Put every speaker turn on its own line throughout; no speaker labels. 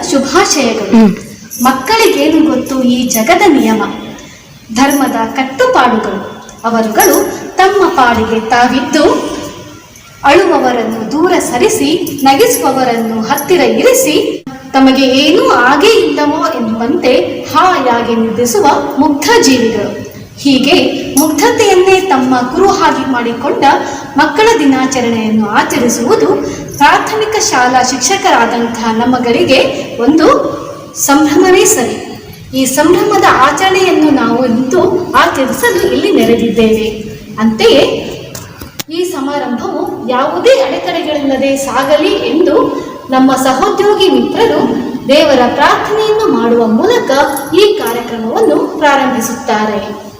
ಶುಭಾಶಯಗಳು. ಮಕ್ಕಳಿಗೇನು ಗೊತ್ತು ಈ ಜಗದ ನಿಯಮ, ಧರ್ಮದ ಕಟ್ಟುಪಾಡುಗಳು. ಅವರುಗಳು ತಮ್ಮ ಪಾಡಿಗೆ ತಾವಿದ್ದು ಅಳುವವರನ್ನು ದೂರ ಸರಿಸಿ, ನಗಿಸುವವರನ್ನು ಹತ್ತಿರ ಇರಿಸಿ, ತಮಗೆ ಏನೂ ಆಗೇ ಇಲ್ಲವೋ ಎನ್ನುವಂತೆ ಹಾಯಾಗಿ ನಿದ್ರಿಸುವ ಮುಗ್ಧ ಜೀವಿಗಳು. ಹೀಗೆ ಮುಗ್ಧತೆಯನ್ನೇ ತಮ್ಮ ಕುರುಹಾಗಿ ಮಾಡಿಕೊಂಡ ಮಕ್ಕಳ ದಿನಾಚರಣೆಯನ್ನು ಆಚರಿಸುವುದು ಪ್ರಾಥಮಿಕ ಶಾಲಾ ಶಿಕ್ಷಕರಾದಂತಹ ನಮ್ಮಗಳಿಗೆ ಒಂದು ಸಂಭ್ರಮವೇ ಸರಿ. ಈ ಸಂಭ್ರಮದ ಆಚರಣೆಯನ್ನು ನಾವು ಇಂದು ಆಚರಿಸಲು ಇಲ್ಲಿ ನೆರೆದಿದ್ದೇವೆ. ಅಂತೆಯೇ ಈ ಸಮಾರಂಭವು ಯಾವುದೇ ಅಡೆತಡೆಗಳಿಲ್ಲದೆ ಸಾಗಲಿ ಎಂದು ನಮ್ಮ ಸಹೋದ್ಯೋಗಿ ಮಿತ್ರರು ದೇವರ ಪ್ರಾರ್ಥನೆಯನ್ನು ಮಾಡುವ ಮೂಲಕ ಈ ಕಾರ್ಯಕ್ರಮವನ್ನು ಪ್ರಾರಂಭಿಸುತ್ತಾರೆ.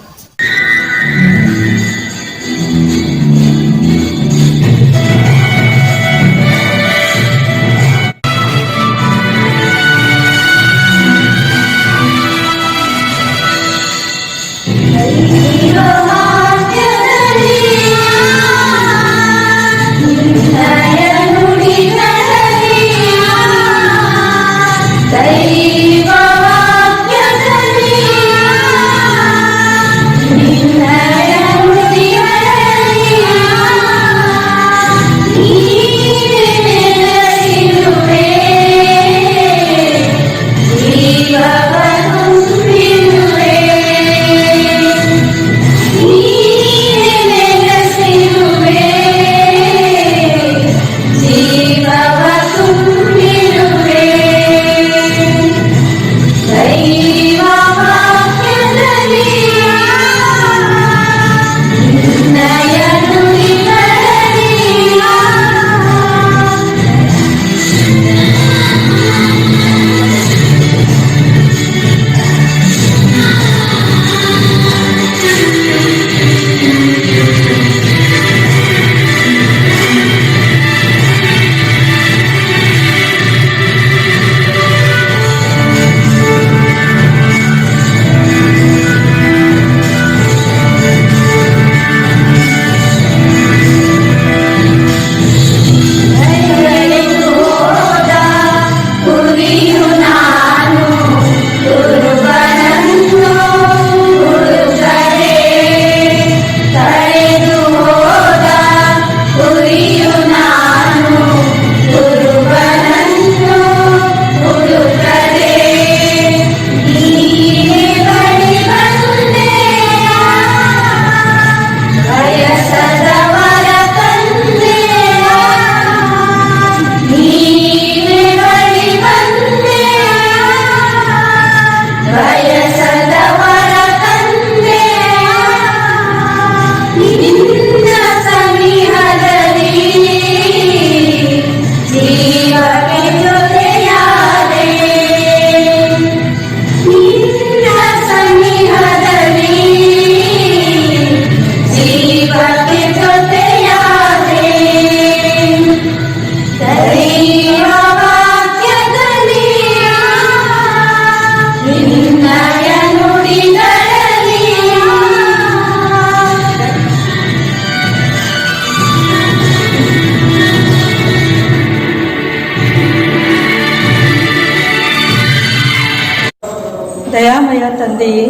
ದಯಾಮಯ ತಂದೆಯೇ,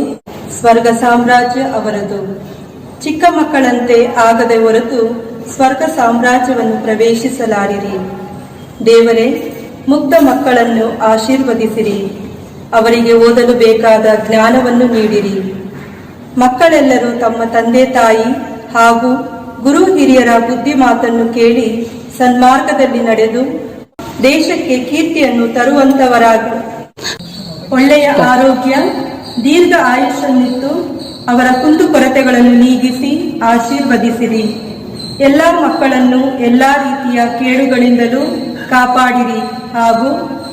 ಸ್ವರ್ಗ ಸಾಮ್ರಾಜ್ಯ ಅವರದು. ಚಿಕ್ಕ ಮಕ್ಕಳಂತೆ ಆಗದೆ ಹೊರತು ಸ್ವರ್ಗ ಸಾಮ್ರಾಜ್ಯವನ್ನು ಪ್ರವೇಶಿಸಲಾರಿರಿ. ದೇವರೇ, ಮುಗ್ಧ ಮಕ್ಕಳನ್ನು ಆಶೀರ್ವದಿಸಿರಿ. ಅವರಿಗೆ ಓದಲು ಬೇಕಾದ ಜ್ಞಾನವನ್ನು ನೀಡಿರಿ. ಮಕ್ಕಳೆಲ್ಲರೂ ತಮ್ಮ ತಂದೆ ತಾಯಿ ಹಾಗೂ ಗುರು ಹಿರಿಯರ ಬುದ್ಧಿ ಮಾತನ್ನು ಕೇಳಿ ಸನ್ಮಾರ್ಗದಲ್ಲಿ ನಡೆದು ದೇಶಕ್ಕೆ ಕೀರ್ತಿಯನ್ನು ತರುವಂತವರಾಗ ಒಳ್ಳೆಯ ಆರೋಗ್ಯ, ದೀರ್ಘ ಆಯುಷನ್ನಿತ್ತು ಅವರ ಕುಂದುಕೊರತೆಗಳನ್ನು ನೀಗಿಸಿ ಆಶೀರ್ವದಿಸಿರಿ. ಎಲ್ಲ ಮಕ್ಕಳನ್ನು ಎಲ್ಲ ರೀತಿಯ ಕೇಡುಗಳಿಂದಲೂ ಕಾಪಾಡಿರಿ ಹಾಗೂ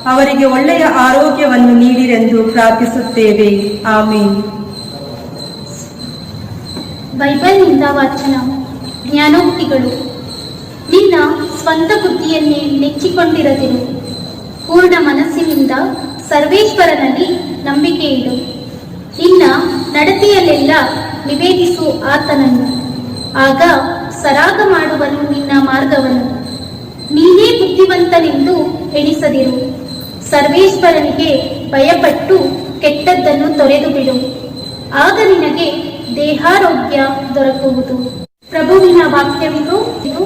ಅವರಿಗೆ ಒಳ್ಳೆಯ ಆರೋಗ್ಯವನ್ನು ನೀಡಿರೆಂದು ಪ್ರಾರ್ಥಿಸುತ್ತೇವೆ. ಆಮೇನ್.
ಬೈಬಲ್ನಿಂದ ವಾಚನ. ಜ್ಞಾನೋಕ್ತಿಗಳು. ನಿನ್ನ ಸ್ವಂತ ಬುದ್ಧಿಯನ್ನೇ ನೆಚ್ಚಿಕೊಂಡಿರದಿರು. ಪೂರ್ಣ ಮನಸ್ಸಿನಿಂದ ಸರ್ವೇಶ್ವರನಲ್ಲಿ ನಂಬಿಕೆ ಇಡು. ನಿನ್ನ ನಡತೆಯಲ್ಲೆಲ್ಲ ನಿವೇದಿಸು ಆತನನ್ನು. ಆಗ ಸರಾಗ ಮಾಡುವನು ನಿನ್ನ ಮಾರ್ಗವನ್ನು. ನೀನೇ ಬುದ್ಧಿವಂತನೆಂದು ಎಣಿಸದಿರು. ಸರ್ವೇಶ್ವರನಿಗೆ ಭಯಪಟ್ಟು ಕೆಟ್ಟದ್ದನ್ನು ತೊರೆದು ಬಿಡು. ಆಗ ನಿನಗೆ ದೇಹಾರೋಗ್ಯ ದೊರಕುವುದು. ಪ್ರಭುವಿನ ವಾಕ್ಯವಿದು ಇದು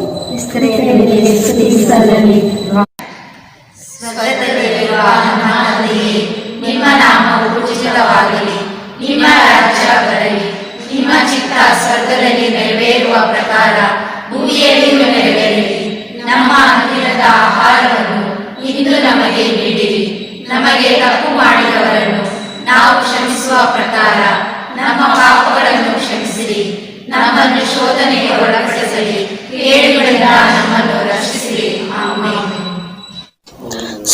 ಸ್ವರ್ಗದಲ್ಲಿರುವ ನಮ್ಮ ತಂದೆಯೇ, ನಿಮ್ಮ ನಾಮವು ಪೂಜಿತವಾಗಲಿ, ನಿಮ್ಮ ರಾಜ್ಯ ಬರಲಿ, ನಿಮ್ಮ ಚಿತ್ತ ಸ್ವರ್ಗದಲ್ಲಿ ನೆರವೇರುವ ಪ್ರಕಾರ ಭೂಮಿಯಲ್ಲಿಯೂ ನೆರವೇರಲಿ. ನಮ್ಮ ಅನುದಿನದ ಆಹಾರವನ್ನು ಇಂದು ನಮಗೆ ನೀಡಿರಿ. ನಮಗೆ ತಪ್ಪು ಮಾಡಿದವರನ್ನು ನಾವು ಕ್ಷಮಿಸುವ ಪ್ರಕಾರ ನಮ್ಮ ಪಾಪಗಳನ್ನು ಕ್ಷಮಿಸಿರಿ. ನಮ್ಮನ್ನು ಶೋಧನೆಗೆ ಒಳಪಡಿಸಲಿ, ಕೇಡುಗಳಿಂದ ನಮ್ಮನ್ನು ರಕ್ಷಿಸಿರಿ. ಆಮೆನ್.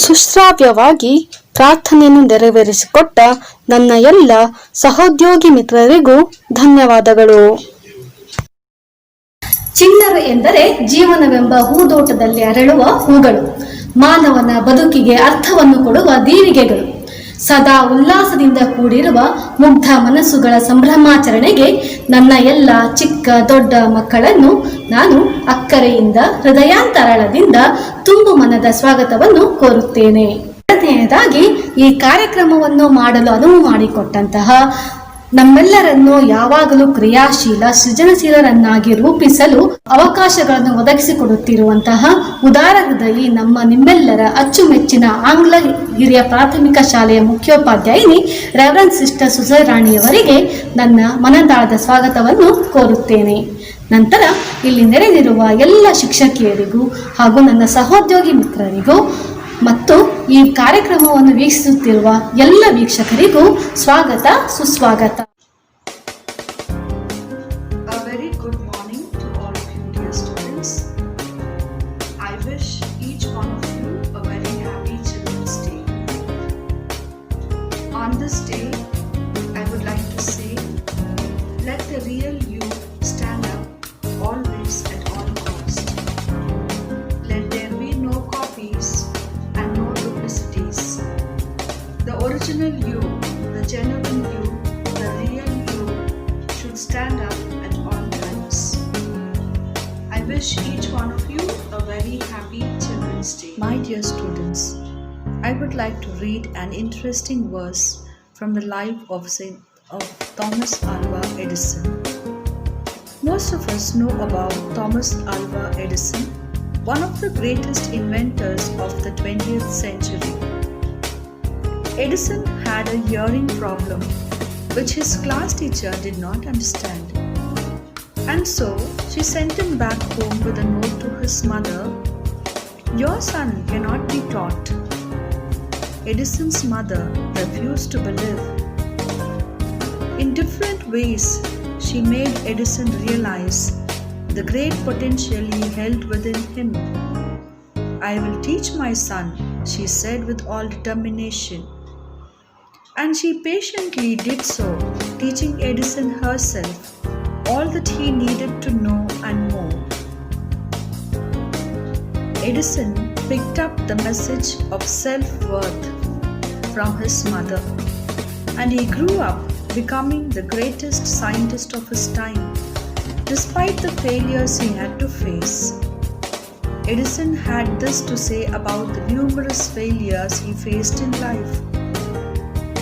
ಸುಶ್ರಾವ್ಯವಾಗಿ ಪ್ರಾರ್ಥನೆಯನ್ನು ನೆರವೇರಿಸಿಕೊಟ್ಟ ನನ್ನ ಎಲ್ಲ ಸಹೋದ್ಯೋಗಿ ಮಿತ್ರರಿಗೂ ಧನ್ಯವಾದಗಳು.
ಚಿಣ್ಣರು ಎಂದರೆ ಜೀವನವೆಂಬ ಹೂದೋಟದಲ್ಲಿ ಅರಳುವ ಹೂಗಳು, ಮಾನವನ ಬದುಕಿಗೆ ಅರ್ಥವನ್ನು ಕೊಡುವ ದೀವಿಗೆಗಳು, ಸದಾ ಉಲ್ಲಾಸದಿಂದ ಕೂಡಿರುವ ಮುಗ್ಧ ಮನಸ್ಸುಗಳ ಸಂಭ್ರಮಾಚರಣೆಗೆ ನನ್ನ ಎಲ್ಲ ಚಿಕ್ಕ ದೊಡ್ಡ ಮಕ್ಕಳನ್ನು ನಾನು ಅಕ್ಕರೆಯಿಂದ ಹೃದಯಾಂತರಾಳದಿಂದ ತುಂಬು ಮನದ ಸ್ವಾಗತವನ್ನು ಕೋರುತ್ತೇನೆ. ಎರಡನೆಯದಾಗಿ ಈ ಕಾರ್ಯಕ್ರಮವನ್ನು ಮಾಡಲು ಅನುವು ಮಾಡಿಕೊಟ್ಟಂತಹ ನಮ್ಮೆಲ್ಲರನ್ನು ಯಾವಾಗಲೂ ಕ್ರಿಯಾಶೀಲ ಸೃಜನಶೀಲರನ್ನಾಗಿ ರೂಪಿಸಲು ಅವಕಾಶಗಳನ್ನು ಒದಗಿಸಿಕೊಡುತ್ತಿರುವಂತಹ ಉದಾರ ಹೃದಯಿ ನಮ್ಮ ನಿಮ್ಮೆಲ್ಲರ ಅಚ್ಚುಮೆಚ್ಚಿನ ಆಂಗ್ಲ ಹಿರಿಯ ಪ್ರಾಥಮಿಕ ಶಾಲೆಯ ಮುಖ್ಯೋಪಾಧ್ಯಾಯಿನಿ ರೆವರೆಂಡ್ ಸಿಸ್ಟರ್ ಸುಜಯರಾಣಿಯವರಿಗೆ ನನ್ನ ಮನದಾಳದ ಸ್ವಾಗತವನ್ನು ಕೋರುತ್ತೇನೆ. ನಂತರ ಇಲ್ಲಿ ನೆರೆದಿರುವ ಎಲ್ಲ ಶಿಕ್ಷಕಿಯರಿಗೂ ಹಾಗೂ ನನ್ನ ಸಹೋದ್ಯೋಗಿ ಮಿತ್ರರಿಗೂ ಮತ್ತು ಈ ಕಾರ್ಯಕ್ರಮವನ್ನು ವೀಕ್ಷಿಸುತ್ತಿರುವ ಎಲ್ಲ ವೀಕ್ಷಕರಿಗೂ ಸ್ವಾಗತ ಸುಸ್ವಾಗತ.
A very good morning to all of you dear students. I wish each one of you a very happy Children's Day. On this day, I would like to say, let the real you stand up always at all cost. Let there be no copies and no duplicities. The original you, the genuine you, the real you should stand up at all times. I wish each one of you a very happy Children's Day. My dear students, I would like to read an interesting verse from the life of Thomas Alva Edison. Most of us know about Thomas Alva Edison, one of the greatest inventors of the 20th century. Edison had a hearing problem which his class teacher did not understand. And so she sent him back home with a note to his mother, "Your son cannot be taught." Edison's mother refused to believe. In different ways, she made Edison realize the great potential he held within him. "I will teach my son," she said with all determination. And she patiently did so, teaching Edison herself all that he needed to know and more. Edison picked up the message of self-worth from his mother, and he grew up becoming the greatest scientist of his time, despite the failures he had to face. Edison had this to say about the numerous failures he faced in life.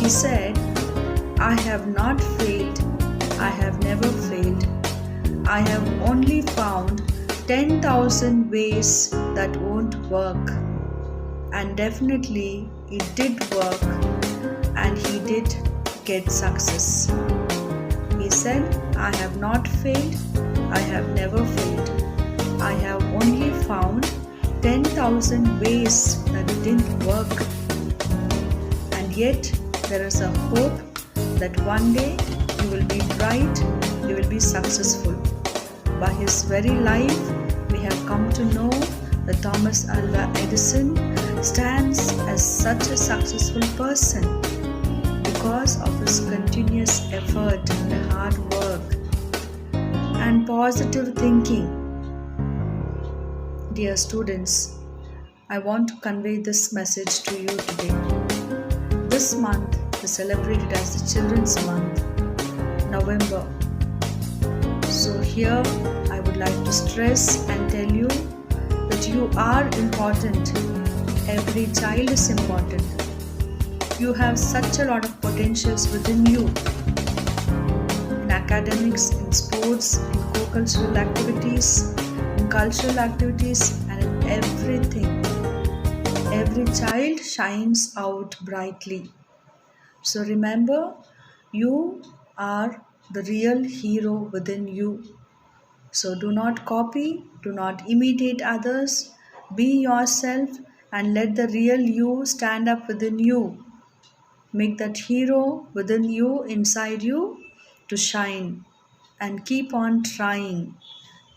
He said, "I have not failed, I have never failed. I have only found 10,000 ways that won't work." And definitely it did work, and he did get success. He said, "I have not failed, I have never failed. I have only found 10,000 ways that didn't work." And yet there is a hope that one day you will be bright, you will be successful. By his very life, we have come to know that Thomas Alva Edison stands as such a successful person because of his continuous effort and hard work and positive thinking. Dear students, I want to convey this message to you today. This month is celebrated as the Children's Month, November. So here I would like to stress and tell you that you are important Every child is important. You have such a lot of potentials within you. In academics, in sports, in co-cultural activities, in cultural activities, and in everything. Every child shines out brightly. So remember, you are the real hero within you. So do not copy, do not imitate others. Be yourself and let the real you stand up within you. Make that hero within you, inside you, to shine. And keep on trying.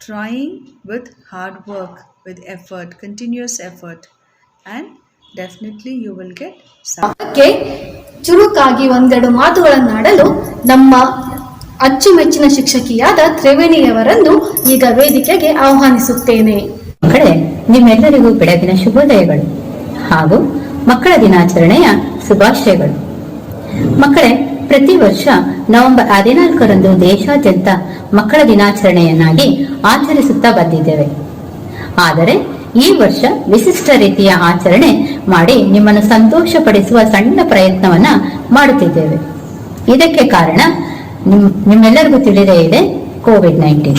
Trying with hard work, with effort, continuous effort. And definitely you will get some.
ಅದಕ್ಕೆ ಚುರುಕಾಗಿ ಒಂದೆರಡು ಮಾತುಗಳನ್ನಾಡಲು ನಮ್ಮ ಅಚ್ಚುಮೆಚ್ಚಿನ ಶಿಕ್ಷಕಿಯಾದ ತ್ರಿವೇಣಿಯವರನ್ನು ಈಗ ವೇದಿಕೆಗೆ ಆಹ್ವಾನಿಸುತ್ತೇನೆ.
ಮಕ್ಕಳೇ, ನಿಮ್ಮೆಲ್ಲರಿಗೂ ಬೆಳಗಿನ ಶುಭೋದಯಗಳು ಹಾಗೂ ಮಕ್ಕಳ ದಿನಾಚರಣೆಯ ಶುಭಾಶಯಗಳು. ಮಕ್ಕಳೇ, ಪ್ರತಿ ವರ್ಷ ನವೆಂಬರ್ 14ರಂದು ದೇಶಾದ್ಯಂತ ಮಕ್ಕಳ ದಿನಾಚರಣೆಯನ್ನಾಗಿ ಆಚರಿಸುತ್ತಾ ಬಂದಿದ್ದೇವೆ. ಆದರೆ ಈ ವರ್ಷ ವಿಶಿಷ್ಟ ರೀತಿಯ ಆಚರಣೆ ಮಾಡಿ ನಿಮ್ಮನ್ನು ಸಂತೋಷಪಡಿಸುವ ಸಣ್ಣ ಪ್ರಯತ್ನವನ್ನ ಮಾಡುತ್ತಿದ್ದೇವೆ. ಇದಕ್ಕೆ ಕಾರಣ ನಿಮ್ಮೆಲ್ಲರಿಗೂ ತಿಳಿದೇ ಇದೆ, ಕೋವಿಡ್-19.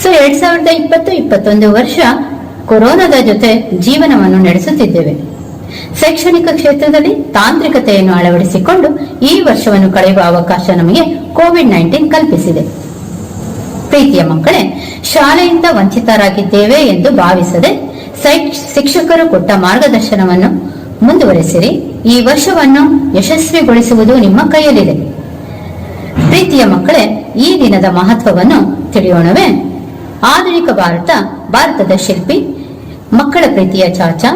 ಸೊ 2020-21 ವರ್ಷ ಕೊರೋನಾದ ಜೊತೆ ಜೀವನವನ್ನು ನಡೆಸುತ್ತಿದ್ದೇವೆ. ಶೈಕ್ಷಣಿಕ ಕ್ಷೇತ್ರದಲ್ಲಿ ತಾಂತ್ರಿಕತೆಯನ್ನು ಅಳವಡಿಸಿಕೊಂಡು ಈ ವರ್ಷವನ್ನು ಕಳೆಯುವ ಅವಕಾಶ ನಮಗೆ ಕೋವಿಡ್-19 ಕಲ್ಪಿಸಿದೆ. ಪ್ರೀತಿಯ ಮಕ್ಕಳೇ, ಶಾಲೆಯಿಂದ ವಂಚಿತರಾಗಿದ್ದೇವೆ ಎಂದು ಭಾವಿಸದೆ ಶಿಕ್ಷಕರು ಕೊಟ್ಟ ಮಾರ್ಗದರ್ಶನವನ್ನು ಮುಂದುವರೆಸಿರಿ. ಈ ವರ್ಷವನ್ನು ಯಶಸ್ವಿಗೊಳಿಸುವುದು ನಿಮ್ಮ ಕೈಯಲ್ಲಿದೆ. ಪ್ರೀತಿಯ ಮಕ್ಕಳೇ, ಈ ದಿನದ ಮಹತ್ವವನ್ನು ತಿಳಿಯೋಣವೇ? ಆಧುನಿಕ ಭಾರತದ ಶಿಲ್ಪಿ, ಮಕ್ಕಳ ಪ್ರೀತಿಯ ಚಾಚಾ,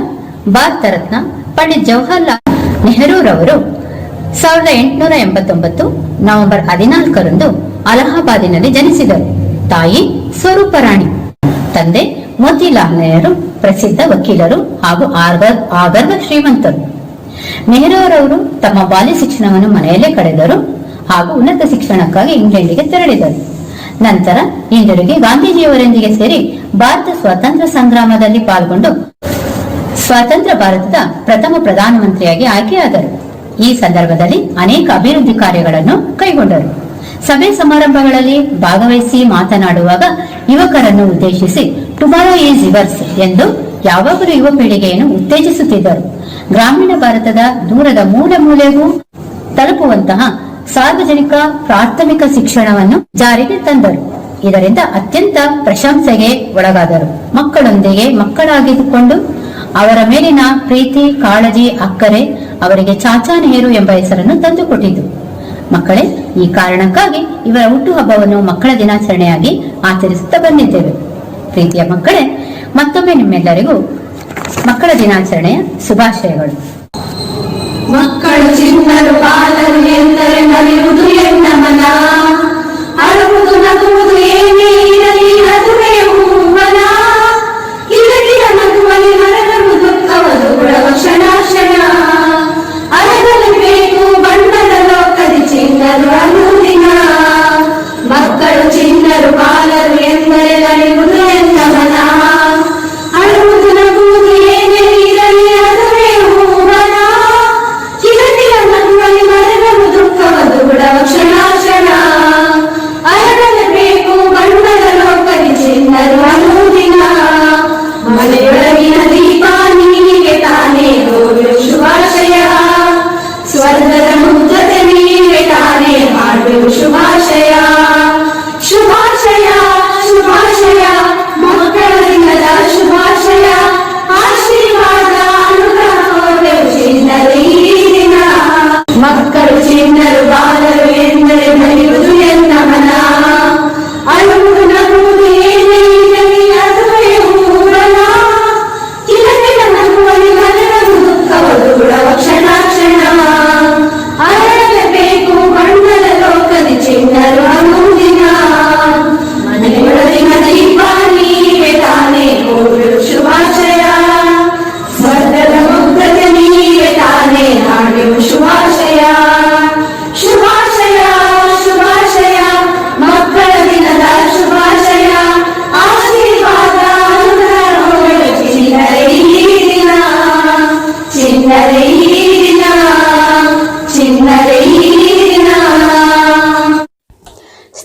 ಭಾರತ ರತ್ನ ಪಂಡಿತ್ ಜವಾಹರ್ಲಾಲ್ ನೆಹರೂರವರು 1889 ನವೆಂಬರ್ 14ರಂದು ಅಲಹಾಬಾದಿನಲ್ಲಿ ಜನಿಸಿದರು. ತಾಯಿ ಸ್ವರೂಪರಾಣಿ, ತಂದೆ ಮೋತಿಲಾಲ್ ನೆಹರು ಪ್ರಸಿದ್ಧ ವಕೀಲರು ಹಾಗೂ ಆಗರ್ವ ಶ್ರೀಮಂತರು. ನೆಹರೂರವರು ತಮ್ಮ ಬಾಲ್ಯ ಶಿಕ್ಷಣವನ್ನು ಮನೆಯಲ್ಲೇ ಕಳೆದರು ಹಾಗೂ ಉನ್ನತ ಶಿಕ್ಷಣಕ್ಕಾಗಿ ಇಂಗ್ಲೆಂಡಿಗೆ ತೆರಳಿದರು. ನಂತರ ಹಿಂದಿರುಗಿ ಗಾಂಧೀಜಿಯವರೊಂದಿಗೆ ಸೇರಿ ಭಾರತ ಸ್ವಾತಂತ್ರ್ಯ ಸಂಗ್ರಾಮದಲ್ಲಿ ಪಾಲ್ಗೊಂಡು ಸ್ವಾತಂತ್ರ್ಯ ಭಾರತದ ಪ್ರಥಮ ಪ್ರಧಾನಮಂತ್ರಿಯಾಗಿ ಆಯ್ಕೆಯಾದರು. ಈ ಸಂದರ್ಭದಲ್ಲಿ ಅನೇಕ ಅಭಿವೃದ್ಧಿ ಕಾರ್ಯಗಳನ್ನು ಕೈಗೊಂಡರು. ಸಭೆ ಸಮಾರಂಭಗಳಲ್ಲಿ ಭಾಗವಹಿಸಿ ಮಾತನಾಡುವಾಗ ಯುವಕರನ್ನು ಉದ್ದೇಶಿಸಿ ಟುಮಾರೋ ಈಸ್ ಯುವರ್ಸ್ ಎಂದು ಯಾವಾಗಲೂ ಯುವ ಪೀಳಿಗೆಯನ್ನು ಉತ್ತೇಜಿಸುತ್ತಿದ್ದರು. ಗ್ರಾಮೀಣ ಭಾರತದ ದೂರದ ಮೂಲೆ ಮೂಲೆಗೂ ತಲುಪುವಂತಹ ಸಾರ್ವಜನಿಕ ಪ್ರಾಥಮಿಕ ಶಿಕ್ಷಣವನ್ನು ಜಾರಿಗೆ ತಂದರು. ಇದರಿಂದ ಅತ್ಯಂತ ಪ್ರಶಂಸೆಗೆ ಒಳಗಾದರು. ಮಕ್ಕಳೊಂದಿಗೆ ಮಕ್ಕಳಾಗಿದ್ದುಕೊಂಡು ಅವರ ಮೇಲಿನ ಪ್ರೀತಿ, ಕಾಳಜಿ, ಅಕ್ಕರೆ ಅವರಿಗೆ ಚಾಚಾ ನೆಹರು ಎಂಬ ಹೆಸರನ್ನು ತಂದುಕೊಟ್ಟಿತು. ಮಕ್ಕಳೇ, ಈ ಕಾರಣಕ್ಕಾಗಿ ಇವರ ಹುಟ್ಟುಹಬ್ಬವನ್ನು ಮಕ್ಕಳ ದಿನಾಚರಣೆಯಾಗಿ ಆಚರಿಸುತ್ತಾ ಬಂದಿದ್ದೇವೆ. ಪ್ರೀತಿಯ ಮಕ್ಕಳೇ, ಮತ್ತೊಮ್ಮೆ ನಿಮ್ಮೆಲ್ಲರಿಗೂ ಮಕ್ಕಳ ದಿನಾಚರಣೆಯ ಶುಭಾಶಯಗಳು.
ಮಕ್ಕಳು ಚಿನ್ನರು ಬಾಲರು ಎಂದರೆ ನಲಿಯುವುದು ಎನ್ನ ಮನ, ಅಳುವುದು ನಗುವುದು ಏನೇ ಇರಲಿ ಅದುವೇ ಹೂವನ, ಕಿಲಕಿಲ ನಗುವಲಿ ಮರಗಳು ದುಃಖವದು ಗುಣವ ಕ್ಷಣ ಕ್ಷಣ, ಅರಗಲು ಬೇಕು ಬಣ್ಣದ ಲೋಕದಿ ಚಿನ್ನರು ಅನುದಿನ. ಮಕ್ಕಳು ಚಿನ್ನರು ಬಾಲರು ಎಂದರೆ ನಲಿಯುವುದು ಎನ್ನ ಮನ, ಅಳುವುದು ನಗುವುದು ಏನೇ ಇರಲಿ ಅದುವೇ ಹೂವನ, ಕಿಲಕಿಲ ನಗುವಲಿ ಮರಗಳು ದುಃಖವದು ಗುಣವ ಕ್ಷಣ ಕ್ಷಣ.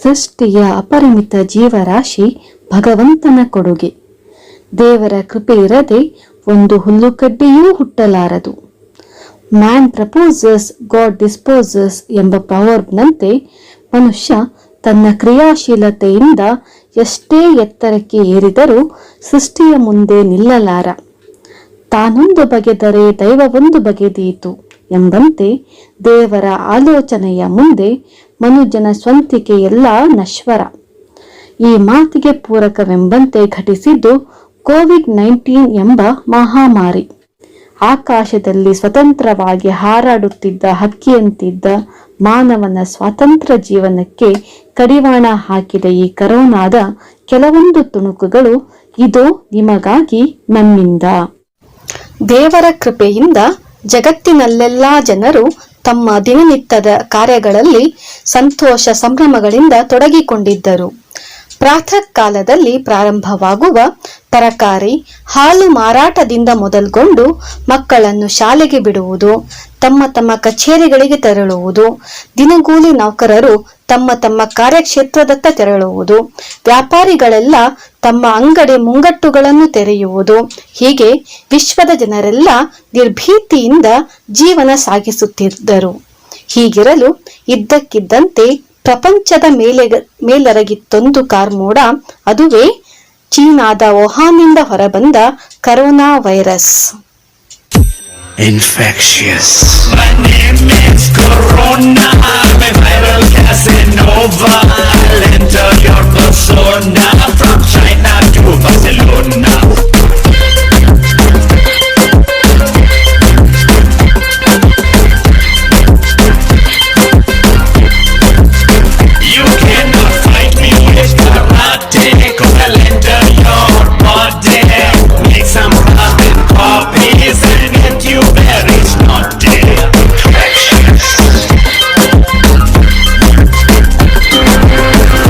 ಸೃಷ್ಟಿಯ ಅಪರಿಮಿತ ಜೀವರಾಶಿ ಭಗವಂತನ ಕೊಡುಗೆ. ದೇವರ ಕೃಪೆ ಇರದೆ ಒಂದು ಹುಲ್ಲುಕಡ್ಡಿಯೂ ಹುಟ್ಟಲಾರದು. ಮ್ಯಾನ್ ಪ್ರಪೋಸಸ್, ಗಾಡ್ ಡಿಸ್ಪೋಸಸ್ ಎಂಬ ಪ್ರಾವರ್ಬ್ನಂತೆ ಮನುಷ್ಯ ತನ್ನ ಕ್ರಿಯಾಶೀಲತೆಯಿಂದ ಎಷ್ಟೇ ಎತ್ತರಕ್ಕೆ ಏರಿದರೂ ಸೃಷ್ಟಿಯ ಮುಂದೆ ನಿಲ್ಲಲಾರ. ತಾನೊಂದು ಬಗೆದರೆ ದೈವವೊಂದು ಬಗೆದೀತು ಎಂಬಂತೆ ದೇವರ ಆಲೋಚನೆಯ ಮುಂದೆ ಮನುಜನ ಸ್ವಂತಿಕೆ ಎಲ್ಲ ನಶ್ವರ. ಈ ಮಾತಿಗೆ ಪೂರಕವೆಂಬಂತೆ ಘಟಿಸಿದ್ದು ಕೋವಿಡ್-19 ಎಂಬ ಮಹಾಮಾರಿ. ಆಕಾಶದಲ್ಲಿ ಸ್ವತಂತ್ರವಾಗಿ ಹಾರಾಡುತ್ತಿದ್ದ ಹಕ್ಕಿಯಂತಿದ್ದ ಮಾನವನ ಸ್ವಾತಂತ್ರ್ಯ ಜೀವನಕ್ಕೆ ಕಡಿವಾಣ ಹಾಕಿದ ಈ ಕರೋನಾದ ಕೆಲವೊಂದು ತುಣುಕುಗಳು ಇದು ನಿಮಗಾಗಿ ನಮ್ಮಿಂದ. ದೇವರ ಕೃಪೆಯಿಂದ ಜಗತ್ತಿನಲ್ಲೆಲ್ಲಾ ಜನರು ತಮ್ಮ ದಿನನಿತ್ಯದ ಕಾರ್ಯಗಳಲ್ಲಿ ಸಂತೋಷ ಸಂಭ್ರಮಗಳಿಂದ ತೊಡಗಿಕೊಂಡಿದ್ದರು. ಪ್ರಾತಃ ಕಾಲದಲ್ಲಿ ಪ್ರಾರಂಭವಾಗುವ ತರಕಾರಿ, ಹಾಲು ಮಾರಾಟದಿಂದ ಮೊದಲ್ಗೊಂಡು ಮಕ್ಕಳನ್ನು ಶಾಲೆಗೆ ಬಿಡುವುದು, ತಮ್ಮ ತಮ್ಮ ಕಚೇರಿಗಳಿಗೆ ತೆರಳುವುದು, ದಿನಗೂಲಿ ನೌಕರರು ತಮ್ಮ ತಮ್ಮ ಕಾರ್ಯಕ್ಷೇತ್ರದತ್ತ ತೆರಳುವುದು, ವ್ಯಾಪಾರಿಗಳೆಲ್ಲ ತಮ್ಮ ಅಂಗಡಿ ಮುಂಗಟ್ಟುಗಳನ್ನು ತೆರೆಯುವುದು, ಹೀಗೆ ವಿಶ್ವದ ಜನರೆಲ್ಲ ನಿರ್ಭೀತಿಯಿಂದ ಜೀವನ ಸಾಗಿಸುತ್ತಿದ್ದರು. ಹೀಗಿರಲು ಇದ್ದಕ್ಕಿದ್ದಂತೆ ಪ್ರಪಂಚದ ಮೇಲರಗಿತ್ತೊಂದು ಕಾರ್ಮೋಡ. ಅದುವೇ ಚೀನಾದ ವುಹಾನ್ನಿಂದ ಹೊರಬಂದ corona virus.
Infectious. My name is Corona. I'm a viral Casanova. I'll enter your persona from China to Barcelona. You cannot fight me with karate. 'Cause I'll enter your body. Make some carbon copies and get you very snotty.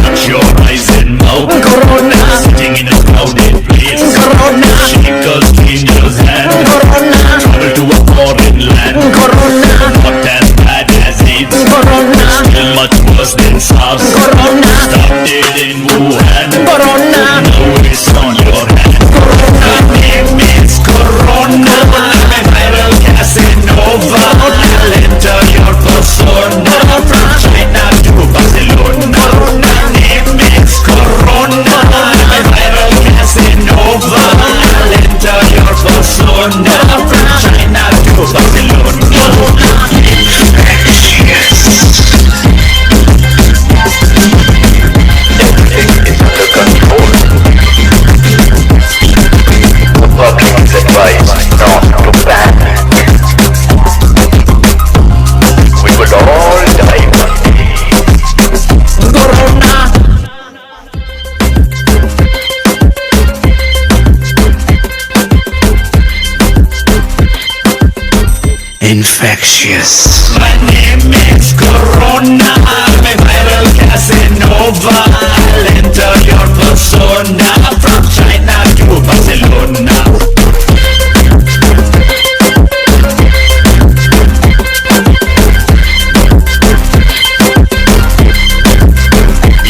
Shut your eyes and mouth. Corona. Sitting in a crowded place. Corona. Shake a stranger's hand. Corona. Travel to a foreign land. Corona. Not as bad as AIDS. Corona. Still much worse than SARS. Corona. Started in Wuhan. Corona. Now it's on your hand. Corona. My name is Corona. I'm a viral Casanova. I'll enter your persona from China to Barcelona. My name is Corona. I'm a viral Casanova. I'll enter your persona from China to Barcelona. Infectious. Everything is under control. The public is advised not to panic. We would all die one day. Corona. Infectious. My name is Corona. I'm a viral Casanova. I'll enter your persona from China to Barcelona.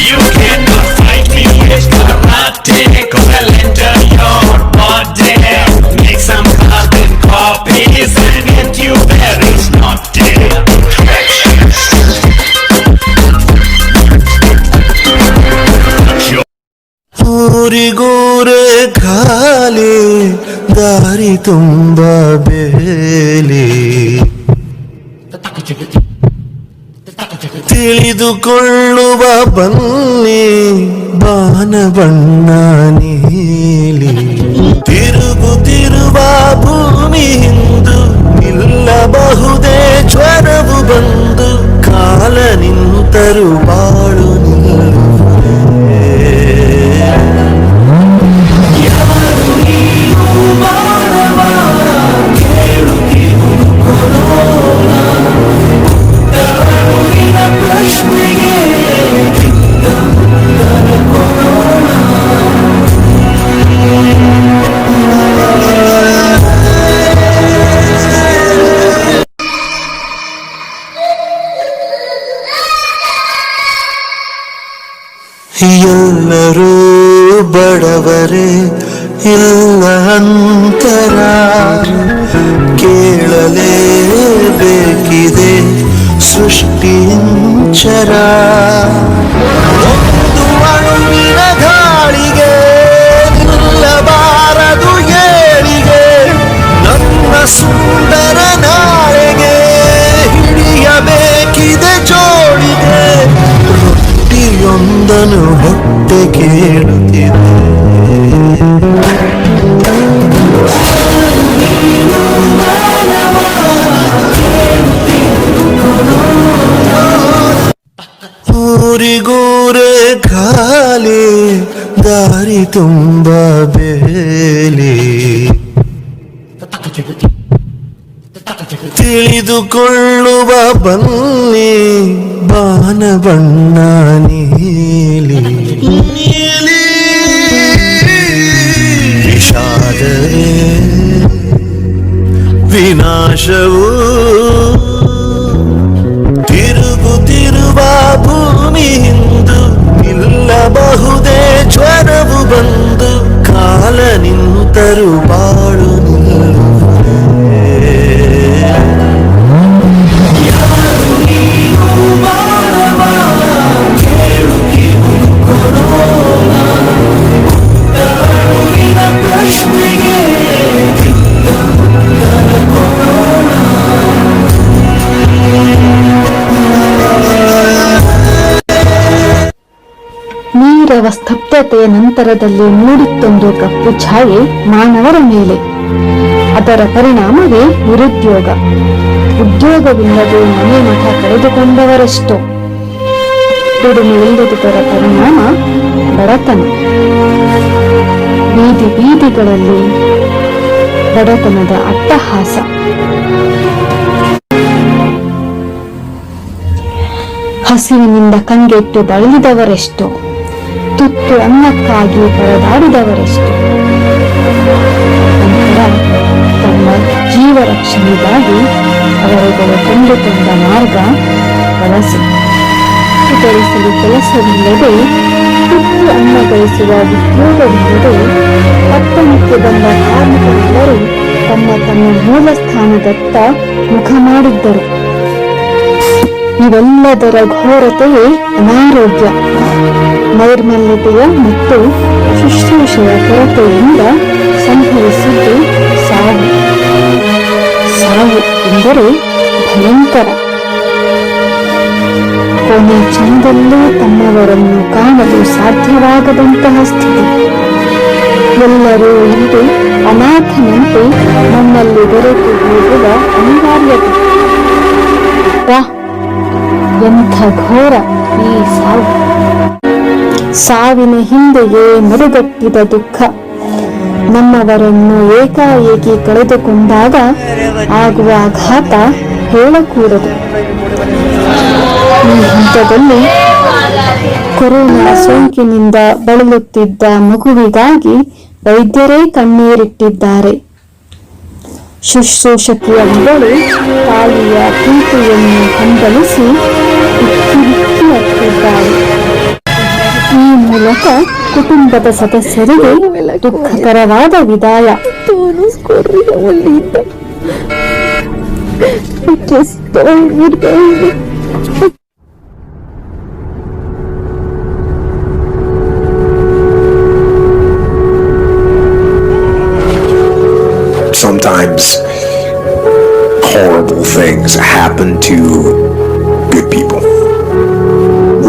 You cannot fight me with karate. 'Cause I'll enter your body. Make some carbon copies and get you very snotty.
ಊರಿಗೂರೇ ಖಾಲಿ, ದಾರಿ ತುಂಬ ಬೇಲಿ, ತಿಳಿದುಕೊಳ್ಳುವ ಬನ್ನಿ ಬಾನಬಣ್ಣ ನೀಲಿ. ತಿರುಗುತ್ತಿರುವ ಭೂಮಿ ಹಿಂದು ನಿಲ್ಲಬಹುದೇ ಜ್ವರವು ಬಂದು, ಕಾಲ ನಿಂತರು ಬಾಳು ನಿಲ್ಲುವುದೇ. ಯಾರು ನೀನು ಮಾನವ, ಕೇಳು ನೀವು ಕೊರೋನಾ. ಉತ್ತರವಿನ ಪ್ರಶ್ನೆಗೆ ಕೊರೋನಾ. ಎಲ್ಲರೂ ಬಡವರೇ ಇಲ್ಲ ಅಂತರ ಕೇಳಲೇಬೇಕಿದೆ ಸೃಷ್ಟಿಂಚರ ಒಂದು ಅಣುವಿನ ಗಾಳಿಗೆ ನಿಲ್ಲಬಾರದು ಏಳಿಗೆ ನನ್ನ ಸುಂದರ ನಾಳೆಗೆ ಹಿಡಿಯಬೇಕಿದೆ ಜೋಳಿಗೆ ರೊಟ್ಟಿಯೊಂದನು ಹೊಟ್ಟೆ ಕೇಳುತ್ತಿದೆ ಊರಿಗೂರೇ ಖಾಲಿ ದಾರಿ ತುಂಬ ಬೇಲಿ ತಿಳಿದುಕೊಳ್ಳುವ ಬನ್ನಿ ಬಾನ ಬಣ್ಣ ನೀಲಿ ನೀಲಿ ವಿಷಾದವೇ ವಿನಾಶವು ತಿರುಗುತ್ತಿರುವ ಭೂಮಿ ಹಿಂದು ನಿಲ್ಲಬಹುದೇ ಜ್ವರವು ಬಂದು ಕಾಲ ನಿಂತರು ಬಾಳು
ನೀರವ ಸ್ತಬ್ಧತೆಯ ನಂತರದಲ್ಲಿ ಮೂಡಿತ್ತೊಂದು ಕಪ್ಪು ಛಾಯೆ ಮಾನವರ ಮೇಲೆ. ಅದರ ಪರಿಣಾಮವೇ ನಿರುದ್ಯೋಗ. ಉದ್ಯೋಗವಿಲ್ಲದೆ ಮನೆ ಮಠ ಕಳೆದುಕೊಂಡವರೆಷ್ಟೋ. ದುಡಿಮೆ ಇಲ್ಲದುದರ ಪರಿಣಾಮ ಬಡತನ. ಬೀದಿ ಬೀದಿಗಳಲ್ಲಿ ಬಡತನದ ಅಟ್ಟಹಾಸ. ಹಸಿವಿನಿಂದ ಕಂಗೆಟ್ಟು ಬಳಲಿದವರೆಷ್ಟೋ. ತುತ್ತು ಅನ್ನಕ್ಕಾಗಿ ಪರದಾಡಿದವರೆಷ್ಟೋ. ನಂತರ ತಮ್ಮ ಜೀವ ರಕ್ಷಣೆಗಾಗಿ ಅವರುಗಳು ಕಂಡುಕೊಂಡ ಮಾರ್ಗ ವಲಸೆ. ಗಳಿಸಲು ಕೆಲಸವಿಲ್ಲದೆ, ತುತ್ತು ಅನ್ನ ಗಳಿಸುವ ಉದ್ಯೋಗವಿಲ್ಲದೆ ಪಟ್ಟಣಕ್ಕೆ ಬಂದ ಕಾರ್ಮಿಕರೆಲ್ಲರೂ ತಮ್ಮ ತಮ್ಮ ಮೂಲ ಸ್ಥಾನದತ್ತ ಮುಖ ಮಾಡಿದ್ದರು. ಇವೆಲ್ಲದರ ಘೋರತೆಯೇ ಅನಾರೋಗ್ಯ, ನೈರ್ಮಲ್ಯತೆಯ ಮತ್ತು ಶುಶ್ರೂಷೆಯ ಕೊರತೆಯಿಂದ ಸಂಭವಿಸಿದ್ದು ಸಾವು. ಸಾವು ಎಂದರೆ ಭಯಂಕರ. ಕೊನೆ ಕ್ಷಣದಲ್ಲೂ ತಮ್ಮವರನ್ನು ಕಾಣಲು ಸಾಧ್ಯವಾಗದಂತಹ ಸ್ಥಿತಿ. ಎಲ್ಲರೂ ಇಂದು ಅನಾಥನಂತೆ ನಮ್ಮಲ್ಲಿ ಬೆರೆತು ಹೋಗುವ ಅನಿವಾರ್ಯತೆ. ಎಂಥ ಘೋರ ಈ ಸಾವು! ಸಾವಿನ ಹಿಂದೆಯೇ ಮರುಗಟ್ಟಿದ ದುಃಖ. ನಮ್ಮವರನ್ನು ಏಕಾಏಕಿ ಕಳೆದುಕೊಂಡಾಗ ಆಗುವ ಆಘಾತ ಹೇಳಕೂಡದು. ಈ ಹಂತದಲ್ಲಿ ಕೊರೋನಾ ಸೋಂಕಿನಿಂದ ಬಳಲುತ್ತಿದ್ದ ಮಗುವಿಗಾಗಿ ವೈದ್ಯರೇ ಕಣ್ಣೀರಿಟ್ಟಿದ್ದಾರೆ. ಶುಶ್ರೂಷಕಿಯ ಮಗಳು ತಾಯಿಯ ಪ್ರೀತಿಯನ್ನು ಹಂಬಲಿಸಿ ಅತ್ತಿದ್ದಾರೆ. ಈ ಮೂಲಕ ಕುಟುಂಬದ ಸದಸ್ಯರಿಗೆ ದುಃಖಕರವಾದ ವಿದಾಯ.
Sometimes horrible things happen to good people.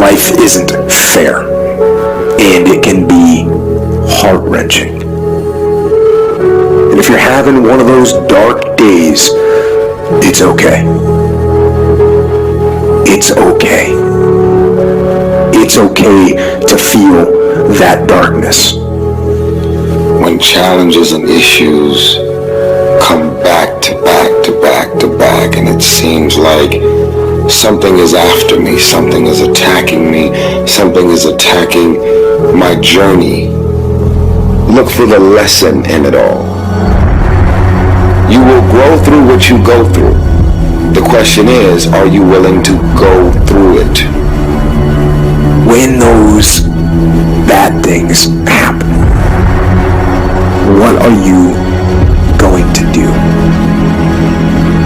Life isn't fair, and it can be heart-wrenching. And if you're having one of those dark days, it's okay. It's okay. It's okay to feel that darkness. When challenges and issues come back to back to back to back, and it seems like something is after me, something is attacking me, something is attacking my journey. Look for the lesson in it all. You will grow through what you go through. The question is, are you willing to go through it? When those things happen. What are you going to do?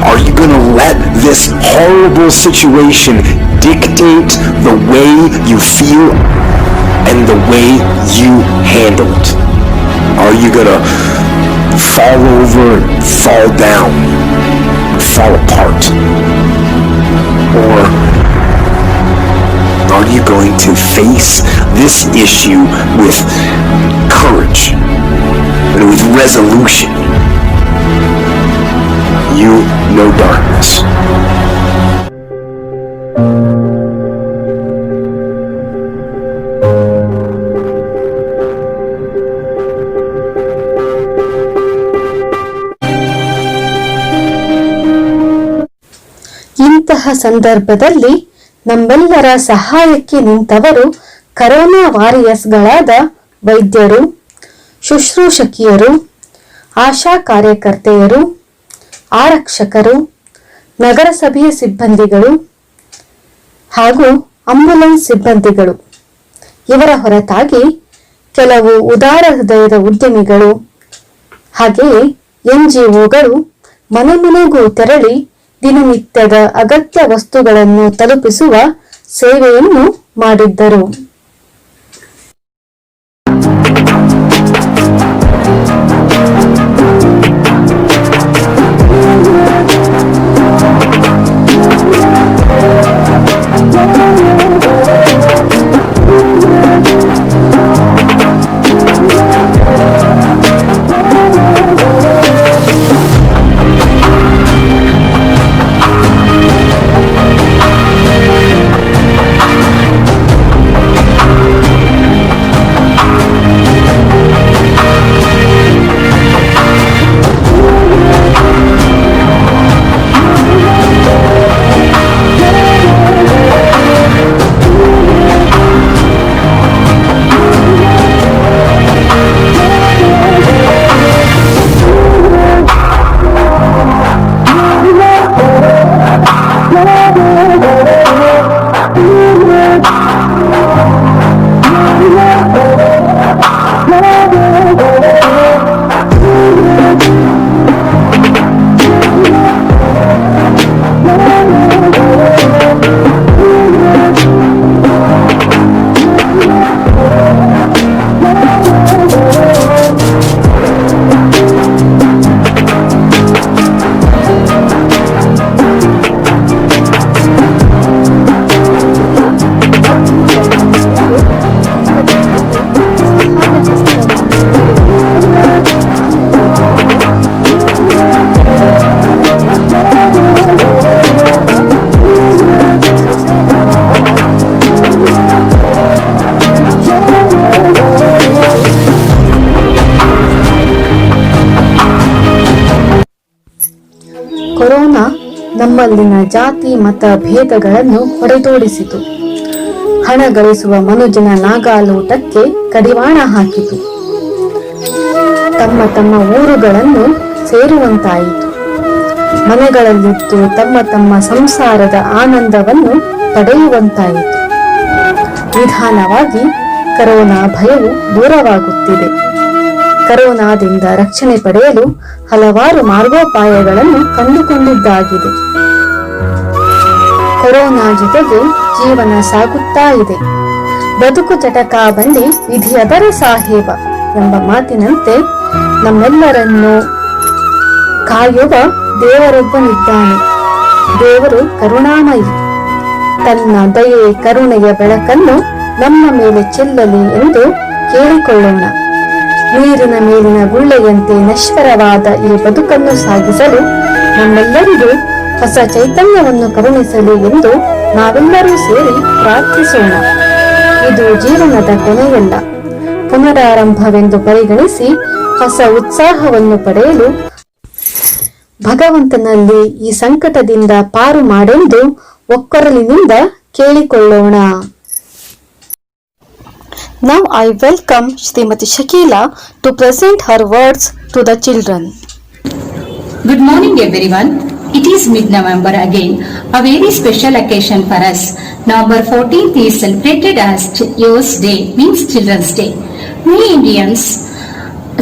Are you going to let this horrible situation dictate the way you feel and the way you handle it? Are you going to fall over, fall down, fall apart? Or are you going to face this issue with courage and with resolution? You know darkness.
ಇಂತಹ ಸಂದರ್ಭದಲ್ಲಿ ನಮ್ಮೆಲ್ಲರ ಸಹಾಯಕ್ಕೆ ನಿಂತವರು corona ವಾರಿಯರ್ಸ್ಗಳಾದ ವೈದ್ಯರು, ಶುಶ್ರೂಷಕಿಯರು, ಆಶಾ ಕಾರ್ಯಕರ್ತೆಯರು, ಆರಕ್ಷಕರು, ನಗರಸಭೆಯ ಸಿಬ್ಬಂದಿಗಳು ಹಾಗೂ ambulance ಸಿಬ್ಬಂದಿಗಳು. ಇವರ ಹೊರತಾಗಿ ಕೆಲವು ಉದಾರ ಹೃದಯದ ಉದ್ಯಮಿಗಳು ಹಾಗೆಯೇ NGOಗಳು ಮನೆ ಮನೆಗೂ ತೆರಳಿ ದಿನನಿತ್ಯದ ಅಗತ್ಯ ವಸ್ತುಗಳನ್ನು ತಲುಪಿಸುವ ಸೇವೆಯನ್ನು ಮಾಡಿದ್ದರು. ಕೊರೋನಾ ನಮ್ಮಲ್ಲಿನ ಜಾತಿ ಮತ ಭೇದಗಳನ್ನು ಹೊಡೆದೋಡಿಸಿತು. ಹಣ ಗಳಿಸುವ ಮನುಜನ ನಾಗಾಲೋಟಕ್ಕೆ ಕಡಿವಾಣ ಹಾಕಿತು. ತಮ್ಮ ತಮ್ಮ ಊರುಗಳನ್ನು ಸೇರುವಂತಾಯಿತು. ಮನೆಗಳಲ್ಲಿದ್ದು ತಮ್ಮ ತಮ್ಮ ಸಂಸಾರದ ಆನಂದವನ್ನು ಪಡೆಯುವಂತಾಯಿತು. ನಿಧಾನವಾಗಿ ಕರೋನಾ ಭಯವು ದೂರವಾಗುತ್ತಿದೆ. ಕರೋನಾದಿಂದ ರಕ್ಷಣೆ ಪಡೆಯಲು ಹಲವಾರು ಮಾರ್ಗೋಪಾಯಗಳನ್ನು ಕಂಡುಕೊಂಡಿದ್ದಾಗಿದೆ. ಕೊರೋನಾ ಜೊತೆಗೆ ಜೀವನ ಸಾಗುತ್ತಾ ಇದೆ. ಬದುಕು ಚಟಕ ಬಂಡಿ ವಿಧಿಯದರ ಸಾಹೇಬ ಎಂಬ ಮಾತಿನಂತೆ ನಮ್ಮೆಲ್ಲರನ್ನು ಕಾಯುವ ದೇವರೊಬ್ಬನಿದ್ದಾನೆ. ದೇವರು ಕರುಣಾಮಯಿ. ತನ್ನ ದಯೆ ಕರುಣೆಯ ಬೆಳಕನ್ನು ನಮ್ಮ ಮೇಲೆ ಚೆಲ್ಲಲಿ ಎಂದು ಕೇಳಿಕೊಳ್ಳೋಣ. ನೀರಿನ ಮೇಲಿನ ಗುಳ್ಳೆಯಂತೆ ನಶ್ವರವಾದ ಈ ಬದುಕನ್ನು ಸಾಗಿಸಲು ನಮ್ಮೆಲ್ಲರಿಗೂ ಹೊಸ ಚೈತನ್ಯವನ್ನು ಕರುಣಿಸಲಿ ಎಂದು ನಾವೆಲ್ಲರೂ ಸೇರಿ ಪ್ರಾರ್ಥಿಸೋಣ. ಇದು ಜೀವನದ ಕೊನೆಯಲ್ಲ, ಪುನರಾರಂಭವೆಂದು ಪರಿಗಣಿಸಿ ಹೊಸ ಉತ್ಸಾಹವನ್ನು ಪಡೆಯಲು ಭಗವಂತನಲ್ಲಿ ಈ ಸಂಕಟದಿಂದ ಪಾರು ಮಾಡೆಂದು ಒಕ್ಕೊರಲಿನಿಂದ ಕೇಳಿಕೊಳ್ಳೋಣ. Now I welcome Srimati Shakila to present her words to the children.
Good morning everyone. It is mid-November again, a very special occasion for us.
November 14th is celebrated as Youth Day, means Children's Day. We Indians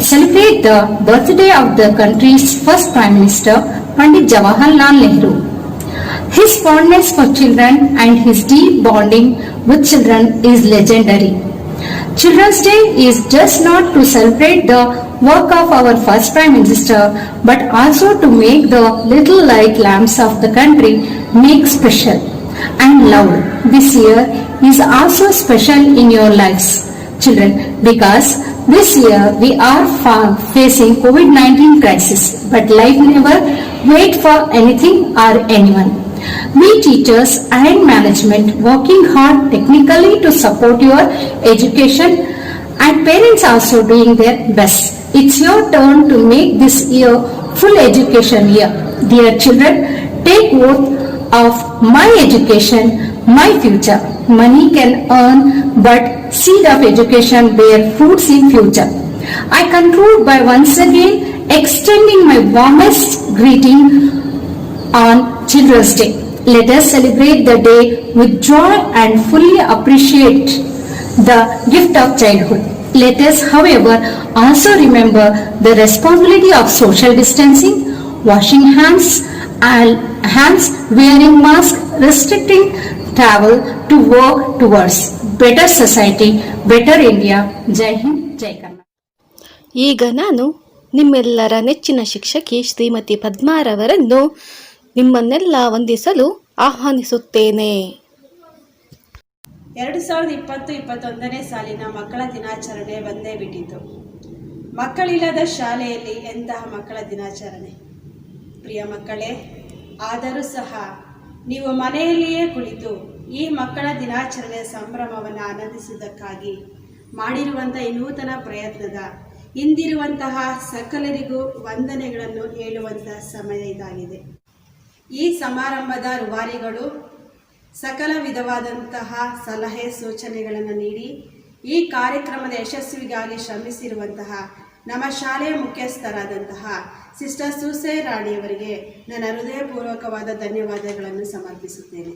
celebrate the birthday of the country's first Prime Minister, Pandit Jawaharlal Nehru. His fondness for children and his deep bonding with children is legendary. Children's Day is just not to celebrate the work of our first Prime Minister, but also to make the little light lamps of the country make special and loud. This year is also special in your lives, children, because this year we are facing COVID-19 crisis, but life never wait for anything or anyone. We teachers and management working hard technically to support your education, and parents also doing their best. It's your turn to make this year full education year. Dear children, take oath of my education, my future. Money can earn, but seed of education bear fruits in future. I conclude by once again extending my warmest greeting on Children's Day. Let us celebrate the day with joy and fully appreciate the gift of childhood. Let us, however, also remember the responsibility of social distancing, washing hands, wearing mask, restricting travel to work towards better society, better India. Jai Hind, Jai Karnataka.
ಈಗ ನಾನು ನಿಮ್ಮೆಲ್ಲರ ನೆಚ್ಚಿನ ಶಿಕ್ಷಕಿ ಶ್ರೀಮತಿ ಪದ್ಮಾರವರನ್ನು ನಿಮ್ಮನ್ನೆಲ್ಲ ವಂದಿಸಲು ಆಹ್ವಾನಿಸುತ್ತೇನೆ.
2020-21ನೇ ಸಾಲಿನ ಮಕ್ಕಳ ದಿನಾಚರಣೆ ಬಂದೇ ಬಿಟ್ಟಿತು. ಮಕ್ಕಳಿಲ್ಲದ ಶಾಲೆಯಲ್ಲಿ ಎಂತಹ ಮಕ್ಕಳ ದಿನಾಚರಣೆ. ಪ್ರಿಯ ಮಕ್ಕಳೇ, ಆದರೂ ಸಹ ನೀವು ಮನೆಯಲ್ಲಿಯೇ ಕುಳಿತು ಈ ಮಕ್ಕಳ ದಿನಾಚರಣೆ ಸಂಭ್ರಮವನ್ನು ಆನಂದಿಸುವುದಕ್ಕಾಗಿ ಮಾಡಿರುವಂಥ ಈ ನೂತನ ಪ್ರಯತ್ನದ ಹಿಂದಿರುವಂತಹ ಸಕಲರಿಗೂ ವಂದನೆಗಳನ್ನು ಹೇಳುವಂತಹ ಸಮಯ ಇದಾಗಿದೆ. ಈ ಸಮಾರಂಭದ ರೂವಾರಿಗಳು ಸಕಲ ವಿಧವಾದಂತಹ ಸಲಹೆ ಸೂಚನೆಗಳನ್ನು ನೀಡಿ ಈ ಕಾರ್ಯಕ್ರಮದ ಯಶಸ್ವಿಗಾಗಿ ಶ್ರಮಿಸಿರುವಂತಹ ನಮ್ಮ ಶಾಲೆಯ ಮುಖ್ಯಸ್ಥರಾದಂತಹ ಸಿಸ್ಟರ್ ಸೂಸೆ ರಾಣಿಯವರಿಗೆ ನನ್ನ ಹೃದಯಪೂರ್ವಕವಾದ ಧನ್ಯವಾದಗಳನ್ನು ಸಮರ್ಪಿಸುತ್ತೇನೆ.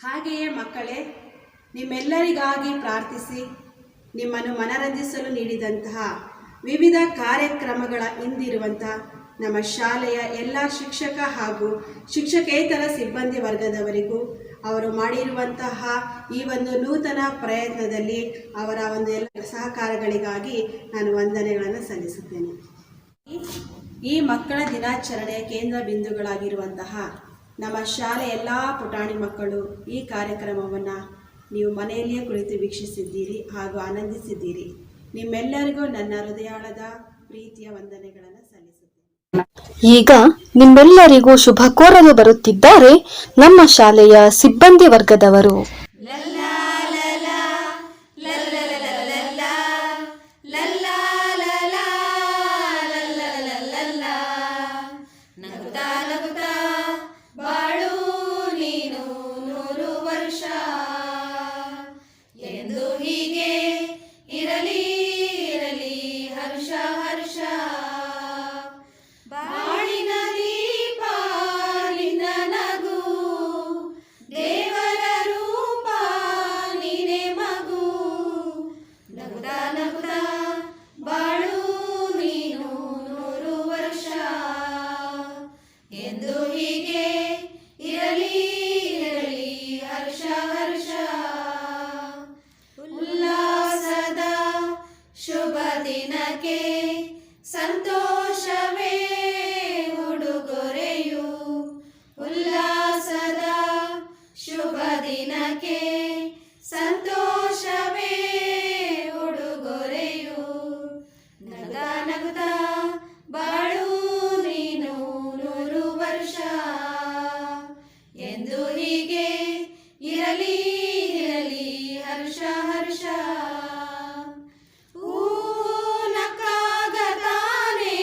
ಹಾಗೆಯೇ ಮಕ್ಕಳೇ, ನಿಮ್ಮೆಲ್ಲರಿಗಾಗಿ ಪ್ರಾರ್ಥಿಸಿ ನಿಮ್ಮನ್ನು ಮನರಂಜಿಸಲು ನೀಡಿದಂತಹ ವಿವಿಧ ಕಾರ್ಯಕ್ರಮಗಳ ಹಿಂದಿರುವಂತಹ ನಮ್ಮ ಶಾಲೆಯ ಎಲ್ಲ ಶಿಕ್ಷಕ ಹಾಗೂ ಶಿಕ್ಷಕೇತರ ಸಿಬ್ಬಂದಿ ವರ್ಗದವರಿಗೂ ಅವರು ಮಾಡಿರುವಂತಹ ಈ ಒಂದು ನೂತನ ಪ್ರಯತ್ನದಲ್ಲಿ ಅವರ ಒಂದು ಎಲ್ಲ ಸಹಕಾರಗಳಿಗಾಗಿ ನಾನು ವಂದನೆಗಳನ್ನು ಸಲ್ಲಿಸುತ್ತೇನೆ. ಈ ಮಕ್ಕಳ ದಿನಾಚರಣೆಯ ಕೇಂದ್ರ ಬಿಂದುಗಳಾಗಿರುವಂತಹ ನಮ್ಮ ಶಾಲೆ ಎಲ್ಲ ಪುಟಾಣಿ ಮಕ್ಕಳು ಈ ಕಾರ್ಯಕ್ರಮವನ್ನು ನೀವು ಮನೆಯಲ್ಲಿಯೇ ಕುಳಿತು ವೀಕ್ಷಿಸಿದ್ದೀರಿ ಹಾಗೂ ಆನಂದಿಸಿದ್ದೀರಿ. ನಿಮ್ಮೆಲ್ಲರಿಗೂ ನನ್ನ ಹೃದಯಾಳದ ಪ್ರೀತಿಯ ವಂದನೆಗಳನ್ನು ಸಲ್ಲಿಸುತ್ತೇನೆ.
ಈಗ ನಿಮ್ಮೆಲ್ಲರಿಗೂ ಶುಭ ಕೋರಲು ಬರುತ್ತಿದ್ದಾರೆ ನಮ್ಮ ಶಾಲೆಯ ಸಿಬ್ಬಂದಿ ವರ್ಗದವರು.
ಸಂತೋಷವೇ ಉಡುಗೊರೆಯು, ಉಲ್ಲಾಸದ ಶುಭ ದಿನಕ್ಕೆ ಸಂತೋಷವೇ ಉಡುಗೊರೆಯು. ನಗುತ್ತಾ ನಗುತ್ತಾ ಬಾಳು ನೀನು 100 ವರ್ಷ ಎಂದು ಹೀಗೆ ಇರಲಿ ಇರಲಿ ಹರ್ಷ ಹರ್ಷ. ನಕ್ಕಾಗ ತಾನೇ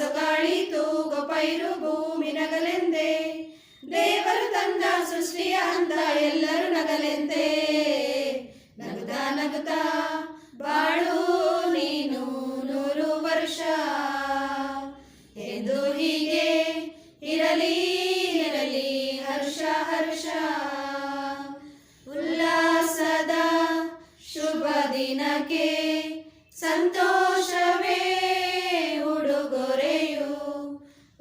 ಬೀಸಗಾಳಿ ತೂಗೋ ಪೈರು ಭೂಮಿ ನಗಲೆಂದೇ, ದೇವರು ತಂದ ಸೃಷ್ಟಿಯ ಅಂದ ಎಲ್ಲರೂ ನಗಲೆಂದೇ. ನಗುತ್ತಾ ನಗುತ್ತಾ ಬಾಳು ನೀನು 100 ವರ್ಷ ಎಂದು ಹೀಗೆ ಇರಲಿ ಇರಲಿ ಹರ್ಷ ಹರ್ಷ. ಉಲ್ಲಾಸದ ಶುಭ ದಿನಕ್ಕೆ ಸಂತೋಷವೇ ಉಡುಗೊರೆಯು,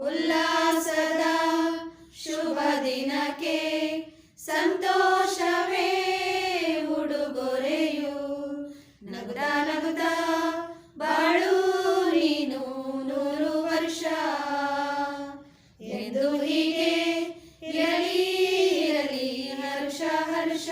ಉಲ್ಲಾಸದ ಶುಭ ದಿನಕ್ಕೆ ಸಂತೋಷವೇ ಉಡುಗೊರೆಯು. ನಗುತ್ತಾ ನಗುತ್ತಾ ಬಾಳು ನೀನು 100 ವರ್ಷ ಎಂದು ಹೀಗೆ ಇರಲಿ ಇರಲಿ ಹರ್ಷ ಹರ್ಷ.